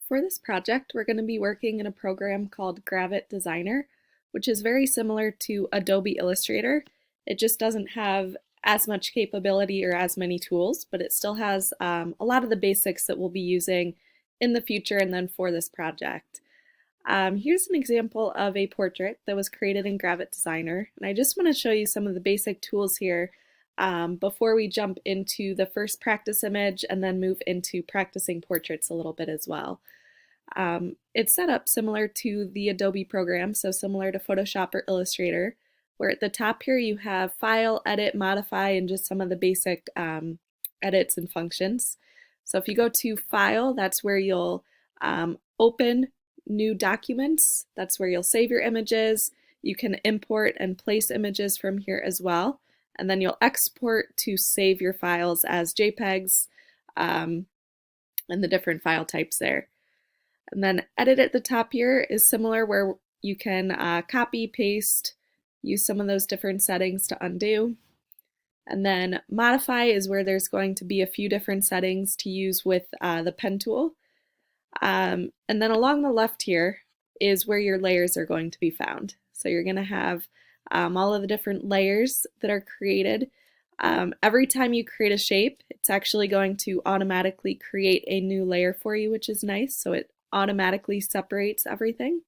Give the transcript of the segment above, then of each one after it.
For this project, we're going to be working in a program called Gravit Designer, which is very similar to Adobe Illustrator. It just doesn't have as much capability or as many tools, but it still has a lot of the basics that we'll be using in the future and then for this project. Here's an example of a portrait that was created in Gravit Designer, and I just want to show you some of the basic tools here before we jump into the first practice image and then move into practicing portraits a little bit as well. It's set up similar to the Adobe program, so similar to Photoshop or Illustrator, where at the top here you have File, Edit, Modify, and just some of the basic edits and functions. So if you go to File, that's where you'll open new documents. That's where you'll save your images. You can import and place images from here as well. And then you'll export to save your files as JPEGs and the different file types there. And then edit at the top here is similar, where you can copy, paste, use some of those different settings to undo. And then modify is where there's going to be a few different settings to use with the pen tool. And then along the left here is where your layers are going to be found. So you're going to have all of the different layers that are created. Every time you create a shape, it's actually going to automatically create a new layer for you, which is nice. So it automatically separates everything.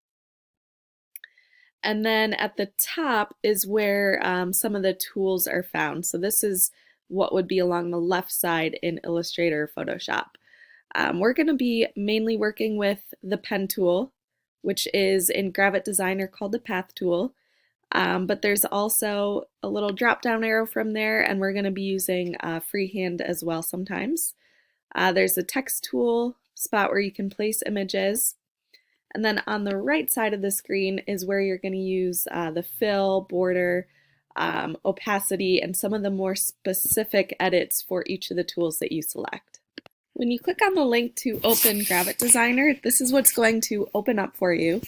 And then at the top is where some of the tools are found. So this is what would be along the left side in Illustrator or Photoshop. We're going to be mainly working with the pen tool, which is in Gravit Designer called the path tool. But there's also a little drop down arrow from there, and we're going to be using freehand as well sometimes. There's a text tool spot where you can place images. And then on the right side of the screen is where you're going to use the fill, border, opacity, and some of the more specific edits for each of the tools that you select. When you click on the link to open Gravit Designer, this is what's going to open up for you.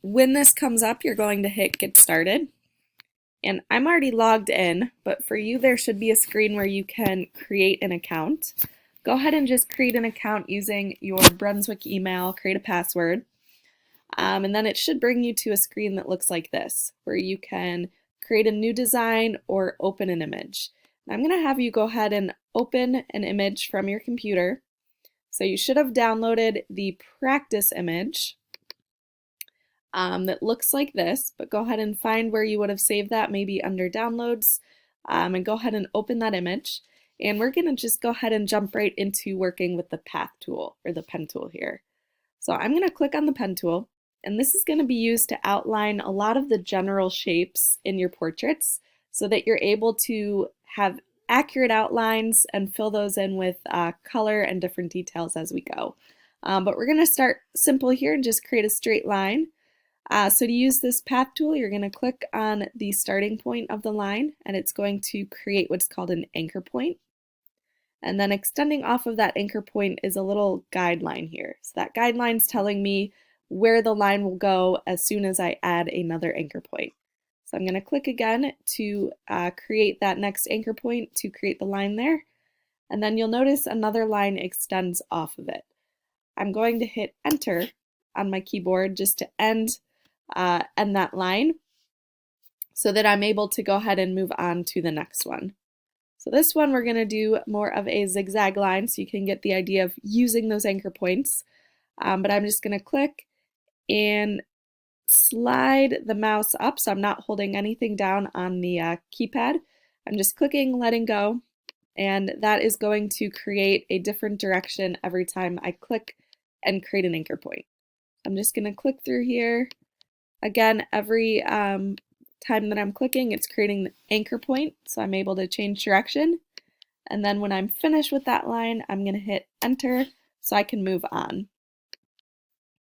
When this comes up, you're going to hit Get Started. And I'm already logged in, but for you there should be a screen where you can create an account. Go ahead and just create an account using your Brunswick email, create a password, and then it should bring you to a screen that looks like this, where you can create a new design or open an image. And I'm going to have you go ahead and open an image from your computer. So you should have downloaded the practice image that looks like this, but go ahead and find where you would have saved that, maybe under downloads, and go ahead and open that image. And we're going to just go ahead and jump right into working with the path tool or the pen tool here. So I'm going to click on the pen tool, and this is going to be used to outline a lot of the general shapes in your portraits so that you're able to have accurate outlines and fill those in with color and different details as we go. But we're going to start simple here and just create a straight line. So to use this path tool, you're going to click on the starting point of the line, and it's going to create what's called an anchor point. And then extending off of that anchor point is a little guideline here. So that guideline is telling me where the line will go as soon as I add another anchor point. So I'm going to click again to create that next anchor point to create the line there. And then you'll notice another line extends off of it. I'm going to hit Enter on my keyboard just to end that line so that I'm able to go ahead and move on to the next one. So this one we're going to do more of a zigzag line so you can get the idea of using those anchor points. But I'm just going to click and slide the mouse up so I'm not holding anything down on the keypad. I'm just clicking, letting go, and that is going to create a different direction every time I click and create an anchor point. I'm just going to click through here. Again, every time that I'm clicking, it's creating the anchor point, so I'm able to change direction. And then when I'm finished with that line, I'm going to hit Enter so I can move on.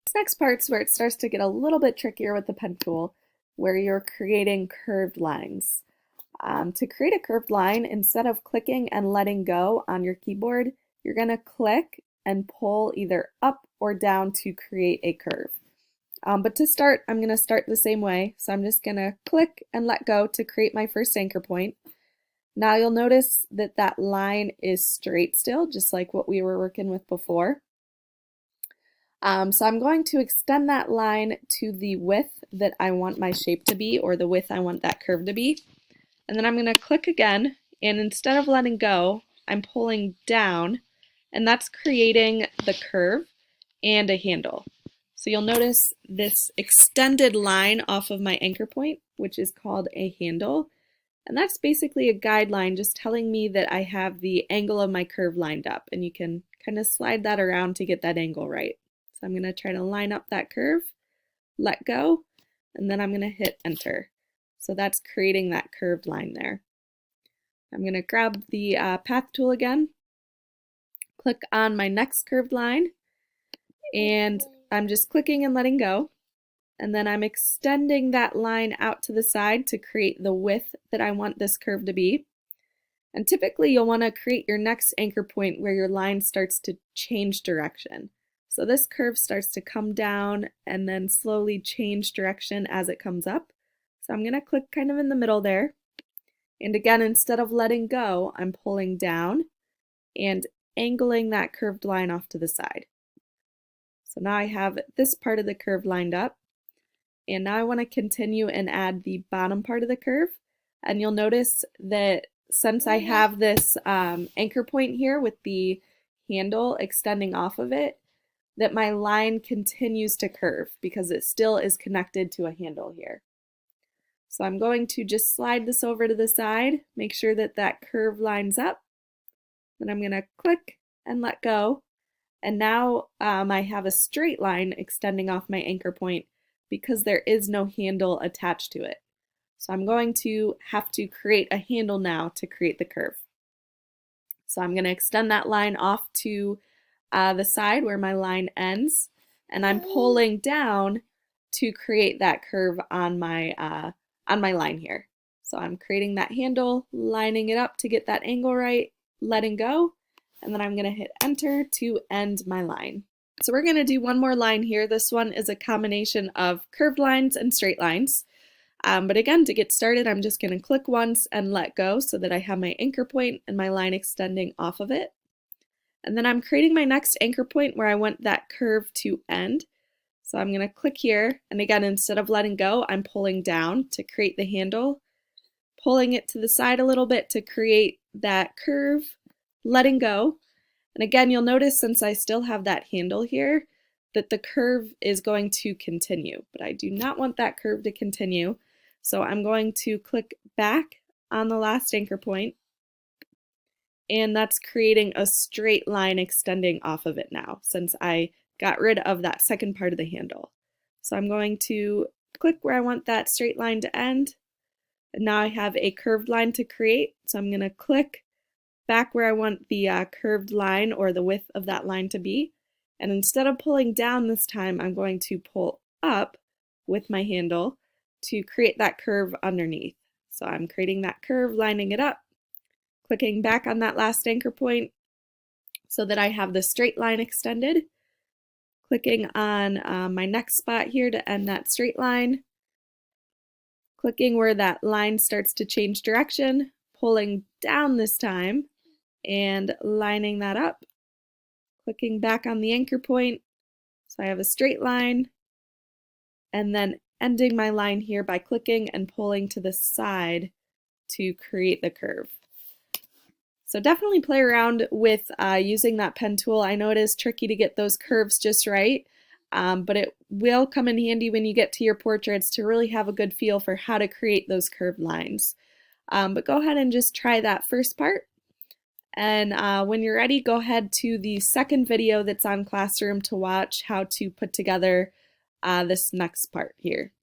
This next part's where it starts to get a little bit trickier with the pen tool, where you're creating curved lines. To create a curved line, instead of clicking and letting go on your keyboard, you're going to click and pull either up or down to create a curve. But to start, I'm going to start the same way. So I'm just going to click and let go to create my first anchor point. Now you'll notice that that line is straight still, just like what we were working with before. So I'm going to extend that line to the width that I want my shape to be, or the width I want that curve to be. And then I'm going to click again, and instead of letting go, I'm pulling down, and that's creating the curve and a handle. So you'll notice this extended line off of my anchor point, which is called a handle. And that's basically a guideline just telling me that I have the angle of my curve lined up. And you can kind of slide that around to get that angle right. So I'm going to try to line up that curve, let go, and then I'm going to hit enter. So that's creating that curved line there. I'm going to grab the path tool again, click on my next curved line, and I'm just clicking and letting go. And then I'm extending that line out to the side to create the width that I want this curve to be. And typically you'll want to create your next anchor point where your line starts to change direction. So this curve starts to come down and then slowly change direction as it comes up. So I'm going to click kind of in the middle there. And again, instead of letting go, I'm pulling down and angling that curved line off to the side. So now I have this part of the curve lined up. And now I want to continue and add the bottom part of the curve. And you'll notice that since I have this anchor point here with the handle extending off of it, that my line continues to curve because it still is connected to a handle here. So I'm going to just slide this over to the side, make sure that that curve lines up. Then I'm going to click and let go. And now I have a straight line extending off my anchor point because there is no handle attached to it. So I'm going to have to create a handle now to create the curve. So I'm going to extend that line off to the side where my line ends, and I'm pulling down to create that curve on my line here. So I'm creating that handle, lining it up to get that angle right, letting go, and then I'm going to hit enter to end my line. So we're going to do one more line here. This one is a combination of curved lines and straight lines. But again, to get started, I'm just going to click once and let go so that I have my anchor point and my line extending off of it. And then I'm creating my next anchor point where I want that curve to end. So I'm going to click here, and again, instead of letting go, I'm pulling down to create the handle, pulling it to the side a little bit to create that curve, letting go. And again, you'll notice since I still have that handle here, that the curve is going to continue, but I do not want that curve to continue. So I'm going to click back on the last anchor point, and that's creating a straight line extending off of it now, since I got rid of that second part of the handle. So I'm going to click where I want that straight line to end, and now I have a curved line to create. So I'm going to click back where I want the curved line or the width of that line to be. And instead of pulling down this time, I'm going to pull up with my handle to create that curve underneath. So I'm creating that curve, lining it up, clicking back on that last anchor point so that I have the straight line extended, clicking on my next spot here to end that straight line, clicking where that line starts to change direction, pulling down this time, and lining that up, clicking back on the anchor point so I have a straight line, and then ending my line here by clicking and pulling to the side to create the curve. So definitely play around with using that pen tool. I know it is tricky to get those curves just right, but it will come in handy when you get to your portraits to really have a good feel for how to create those curved lines. But go ahead and just try that first part. And when you're ready, go ahead to the second video that's on Classroom to watch how to put together this next part here.